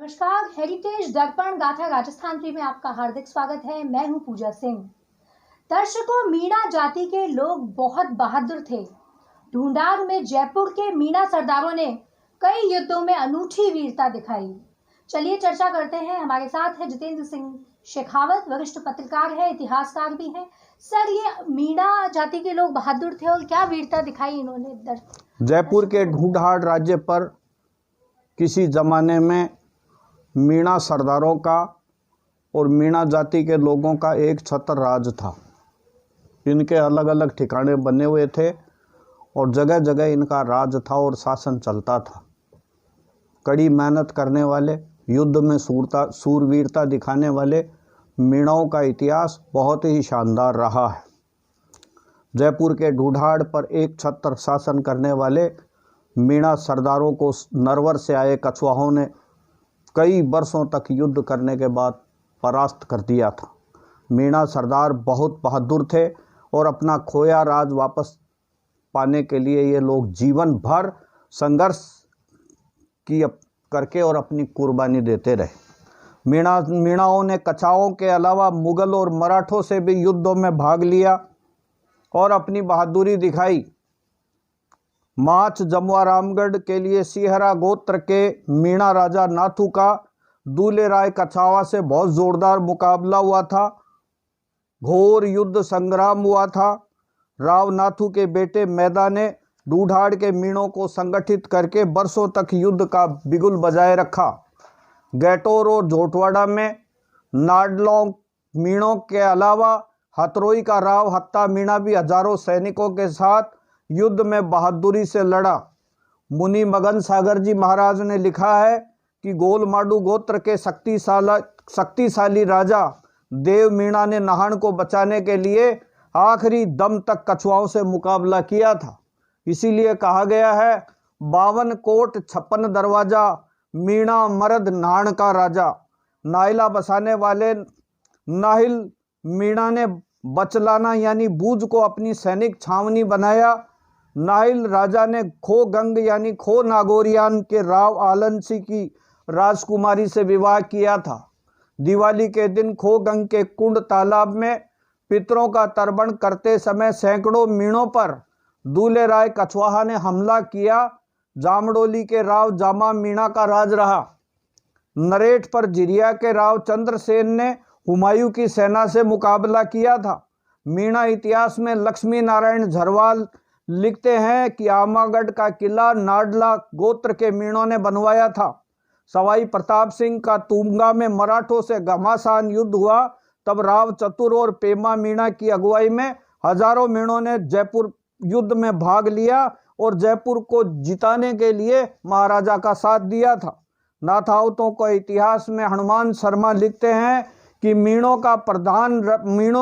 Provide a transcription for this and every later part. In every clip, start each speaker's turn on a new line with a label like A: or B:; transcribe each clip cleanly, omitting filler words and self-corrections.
A: नमस्कार, हेरिटेज दर्पण गाथा राजस्थान में आपका हार्दिक स्वागत है। मैं हूं पूजा सिंह। दर्शकों, मीणा जाति के लोग बहुत बहादुर थे। ढूंढार में जयपुर के मीणा सरदारों ने कई युद्धों में अनूठी वीरता दिखाई। चलिए चर्चा करते हैं। हमारे साथ है जितेंद्र सिंह शेखावत, वरिष्ठ पत्रकार है, इतिहासकार भी हैं। सर, ये मीणा जाति के लोग बहादुर थे और क्या वीरता दिखाई इन्होंने?
B: जयपुर के ढूंढाड़ राज्य पर किसी जमाने में मीणा सरदारों का और मीणा जाति के लोगों का एक छत्र राज था। इनके अलग अलग ठिकाने बने हुए थे और जगह जगह इनका राज था और शासन चलता था। कड़ी मेहनत करने वाले, युद्ध में सूरवीरता दिखाने वाले मीणाओं का इतिहास बहुत ही शानदार रहा है। जयपुर के ढूंढाड़ पर एक छत्र शासन करने वाले मीणा सरदारों को नरवर से आए कछुआओं ने कई वर्षों तक युद्ध करने के बाद परास्त कर दिया था। मीणा सरदार बहुत बहादुर थे और अपना खोया राज वापस पाने के लिए ये लोग जीवन भर संघर्ष करके और अपनी कुर्बानी देते रहे। मीणाओं ने कछुआओं के अलावा मुगल और मराठों से भी युद्धों में भाग लिया और अपनी बहादुरी दिखाई। माच जमुआ रामगढ़ के लिए सिहरा गोत्र के मीणा राजा नाथू का दूले राय कछावा से बहुत जोरदार मुकाबला हुआ था। घोर युद्ध संग्राम हुआ था। राव नाथू के बेटे मैदा ने ढूंढाड़ के मीणों को संगठित करके बरसों तक युद्ध का बिगुल बजाए रखा। गैटोर और झोटवाड़ा में नाडलोंग मीणों के अलावा हथरोई का राव हत्ता मीणा भी हजारों सैनिकों के साथ युद्ध में बहादुरी से लड़ा। मुनि मगन सागर जी महाराज ने लिखा है कि गोलमाडू गोत्र के शक्तिशाली राजा देव मीणा ने नाहन को बचाने के लिए आखिरी दम तक कछुआओं से मुकाबला किया था। इसीलिए कहा गया है 52 कोट 56 दरवाजा, मीणा मर्द नाहन का राजा। नाइला बसाने वाले नाहिल मीणा ने बचलाना यानी बूझ को अपनी सैनिक छावनी बनाया। नाहिल राजा ने खो गंग यानी खो नागोरियान के राव आलनसी की राजकुमारी से विवाह किया था। दिवाली के दिन खो गंग के कुंड तालाब में पितरों का तर्पण करते समय सैकड़ों मीणों पर दूले राय कछवाहा ने हमला किया। जामडोली के राव जामा मीणा का राज रहा। नरेट पर जिरिया के राव चंद्रसेन ने हुमायूं की सेना से मुकाबला किया था। मीणा इतिहास में लक्ष्मी नारायण झरवाल लिखते हैं कि आमागढ़ का किला नाडला गोत्र के मीणों ने बनवाया था। सवाई प्रताप सिंह का तुंगा में मराठों से घमासान युद्ध हुआ, तब राव चतुर और पेमा मीणा की अगुवाई में हजारों मीणों ने जयपुर युद्ध में भाग लिया और जयपुर को जिताने के लिए महाराजा का साथ दिया था। नाथावतों को इतिहास में हनुमान शर्मा लिखते हैं कि मीणों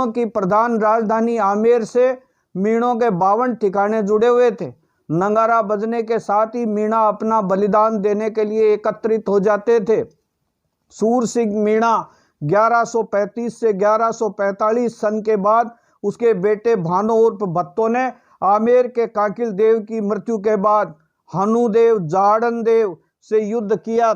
B: की प्रधान राजधानी आमेर से मीणों के 52 ठिकाने जुड़े हुए थे। नगारा बजने के साथ ही मीणा अपना बलिदान देने के लिए एकत्रित हो जाते थे। सूर सिंह मीणा 1135 से 1145 सन के बाद उसके बेटे भानो उर्फ भत्तो ने आमेर के काकिल देव की मृत्यु के बाद हनुदेव जाड़न देव से युद्ध किया।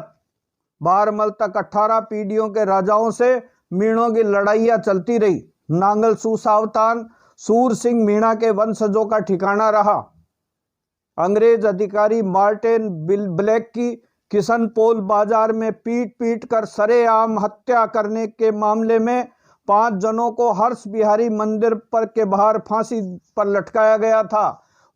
B: बारमल तक 18 पीढ़ियों के राजाओं से मीणों की लड़ाइयाँ चलती रही। नांगल सूसावतान सूर सिंह मीणा के वंशजों का ठिकाना रहा। अंग्रेज अधिकारी मार्टिन ब्लैक की किशनपोल बाजार में पीट कर सरेआम हत्या करने के मामले में 5 जनों को हर्ष बिहारी मंदिर पर के बाहर फांसी पर लटकाया गया था।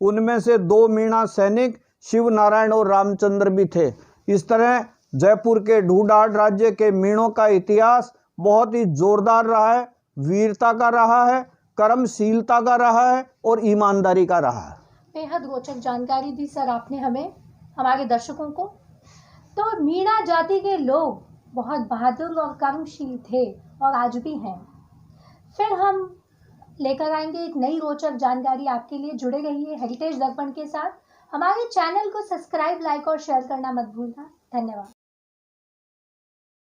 B: उनमें से 2 मीणा सैनिक शिव नारायण और रामचंद्र भी थे। इस तरह जयपुर के ढूंढाड़ राज्य के मीणों का इतिहास बहुत ही जोरदार रहा है, वीरता का रहा है, कर्मशीलता का रहा है और ईमानदारी का रहा है।
A: बेहद रोचक जानकारी दी सर आपने हमारे दर्शकों को। तो मीणा जाति के लोग बहुत बहादुर और कर्मशील थे और आज भी हैं। फिर हम लेकर आएंगे एक नई रोचक जानकारी आपके लिए। जुड़े रहिए हेरिटेज दर्पण के साथ। हमारे चैनल को सब्सक्राइब, लाइक और शेयर करना मत भूलना। धन्यवाद।